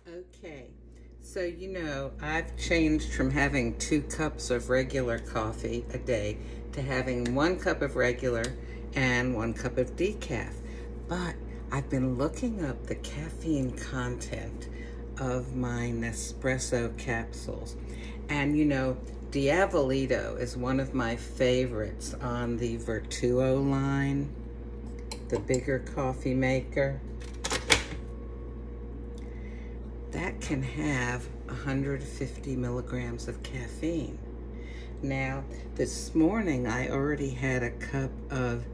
Okay, so I've changed from having 2 cups of regular coffee a day to having 1 cup of regular and 1 cup of decaf. But I've been looking up the caffeine content of my Nespresso capsules. And Diavolito is one of my favorites on the Vertuo line, the bigger coffee maker. That can have 150 milligrams of caffeine. Now, this morning I already had a cup of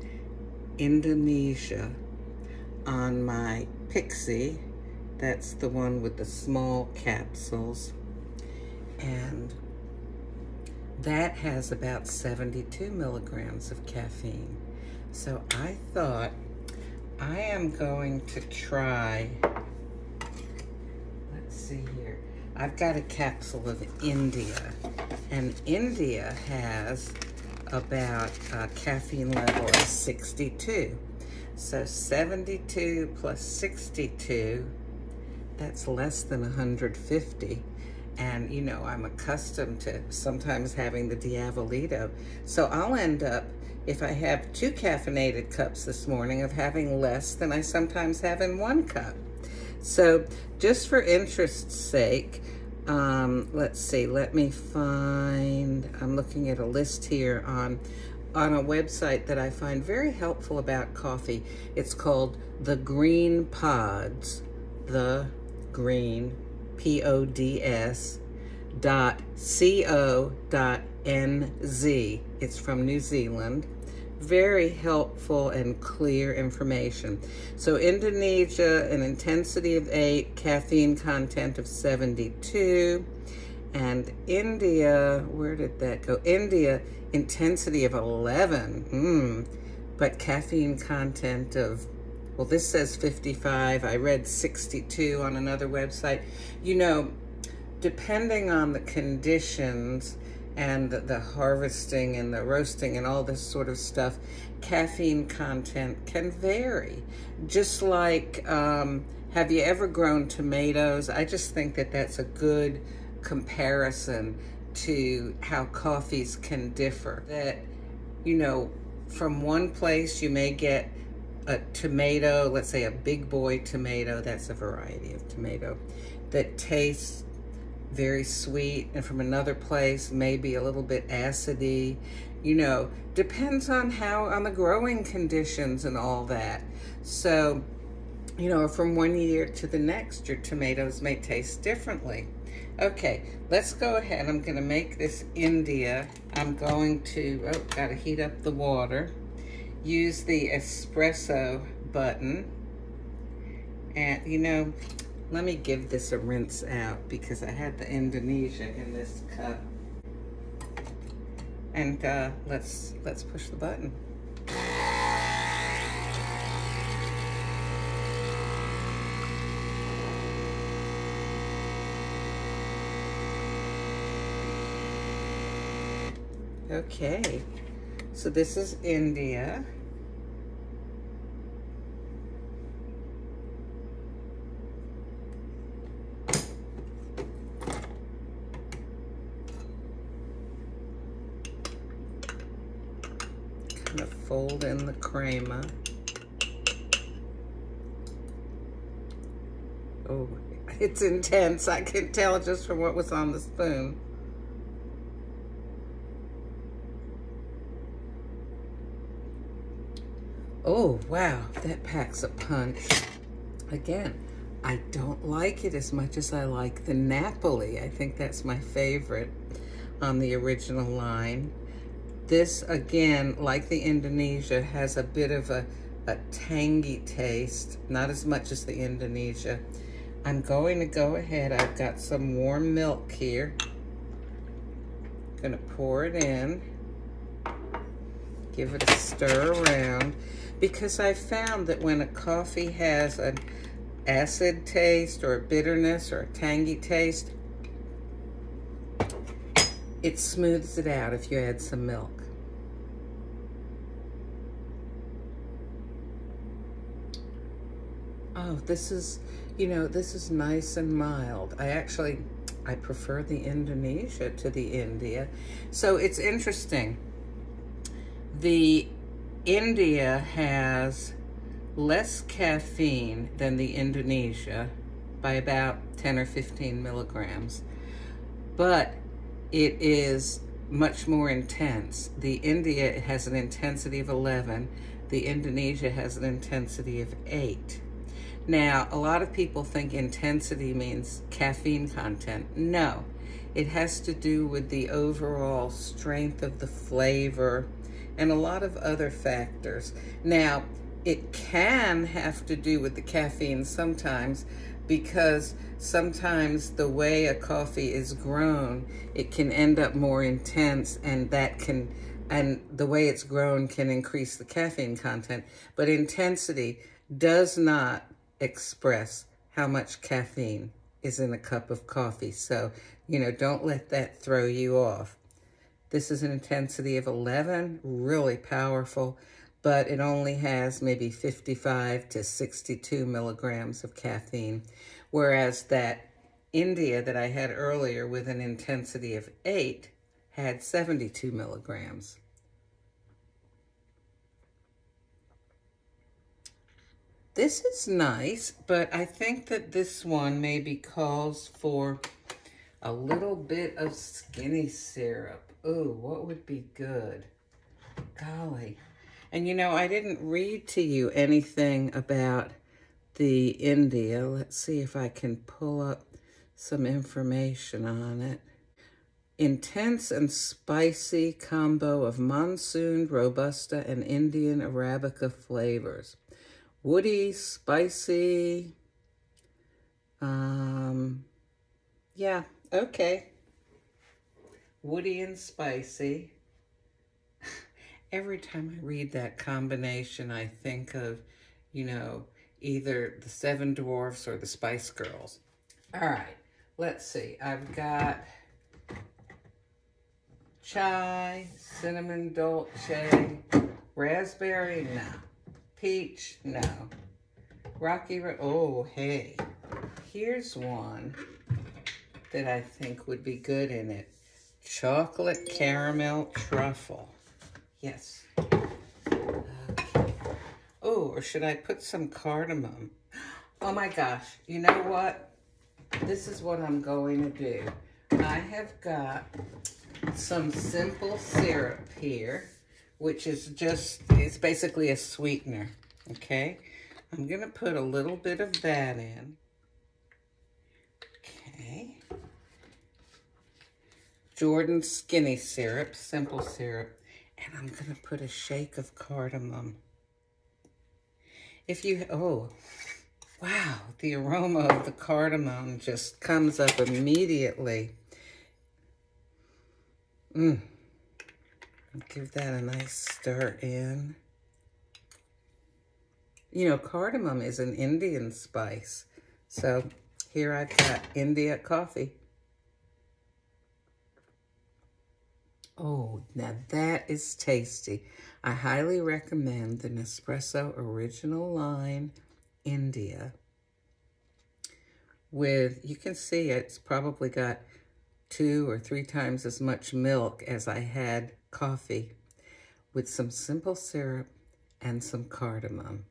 Indonesia on my Pixie. That's the one with the small capsules. And that has about 72 milligrams of caffeine. So I thought I am going to try, let's see here. I've got a capsule of India, and India has about a caffeine level of 62. So 72 plus 62, that's less than 150. And I'm accustomed to sometimes having the Diavolito. So I'll end up, if I have 2 caffeinated cups this morning, of having less than I sometimes have in 1 cup. So just for interest's sake, let's see, let me find, I'm looking at a list here on a website that I find very helpful about coffee. It's called The Green Pods, The Green, Pods, .co.nz. It's from New Zealand. Very helpful and clear information. So Indonesia, an intensity of 8, caffeine content of 72. And India, where did that go? India, intensity of 11. But caffeine content of, well, this says 55. I read 62 on another website. Depending on the conditions and the harvesting and the roasting and all this sort of stuff, caffeine content can vary. Just like, have you ever grown tomatoes? I just think that that's a good comparison to how coffees can differ. That, from one place you may get a tomato, let's say a big boy tomato, that's a variety of tomato, that tastes very sweet, and from another place maybe a little bit acidy. Depends on on the growing conditions and all that. So from one year to the next, your tomatoes may taste differently. Okay, let's go ahead. I'm going to make this India. I'm going to, gotta heat up the water. Use the espresso button. And let me give this a rinse out because I had the Indonesia in this cup. And let's push the button. Okay, so this is India. Kind of fold in the crema. Oh, it's intense. I can tell just from what was on the spoon. Oh, wow, that packs a punch. Again, I don't like it as much as I like the Napoli. I think that's my favorite on the original line. This, again, like the Indonesia, has a bit of a tangy taste, not as much as the Indonesia. I'm going to go ahead, I've got some warm milk here. I'm gonna pour it in, give it a stir around, because I found that when a coffee has an acid taste or a bitterness or a tangy taste, it smooths it out if you add some milk. Oh, this is, this is nice and mild. I prefer the Indonesia to the India. So it's interesting. The India has less caffeine than the Indonesia by about 10 or 15 milligrams, but it is much more intense. The India has an intensity of 11. The Indonesia has an intensity of 8. Now, a lot of people think intensity means caffeine content. No, it has to do with the overall strength of the flavor and a lot of other factors. Now, it can have to do with the caffeine sometimes, because sometimes the way a coffee is grown, it can end up more intense, and the way it's grown can increase the caffeine content. But intensity does not express how much caffeine is in a cup of coffee. So, don't let that throw you off. This is an intensity of 11, really powerful, but it only has maybe 55 to 62 milligrams of caffeine, whereas that India that I had earlier with an intensity of 8 had 72 milligrams. This is nice, but I think that this one maybe calls for a little bit of skinny syrup. Ooh, what would be good? Golly. And I didn't read to you anything about the India. Let's see if I can pull up some information on it. Intense and spicy combo of monsoon, Robusta, and Indian Arabica flavors. Woody, spicy. Yeah, okay. Woody and spicy. Every time I read that combination, I think of, either the Seven Dwarfs or the Spice Girls. All right, let's see. I've got chai, cinnamon dolce, raspberry, no. Peach, no. Oh, hey. Here's one that I think would be good in it. Chocolate caramel truffle. Yes. Okay. Oh, or should I put some cardamom? Oh my gosh. You know what? This is what I'm going to do. I have got some simple syrup here, which is it's basically a sweetener, okay? I'm going to put a little bit of that in. Okay. Jordan skinny syrup, simple syrup. And I'm going to put a shake of cardamom. Oh, wow, the aroma of the cardamom just comes up immediately. Give that a nice stir in. Cardamom is an Indian spice. So here I've got India coffee. Oh, now that is tasty. I highly recommend the Nespresso Original Line India. You can see it's probably got 2 or 3 times as much milk as I had coffee, with some simple syrup and some cardamom.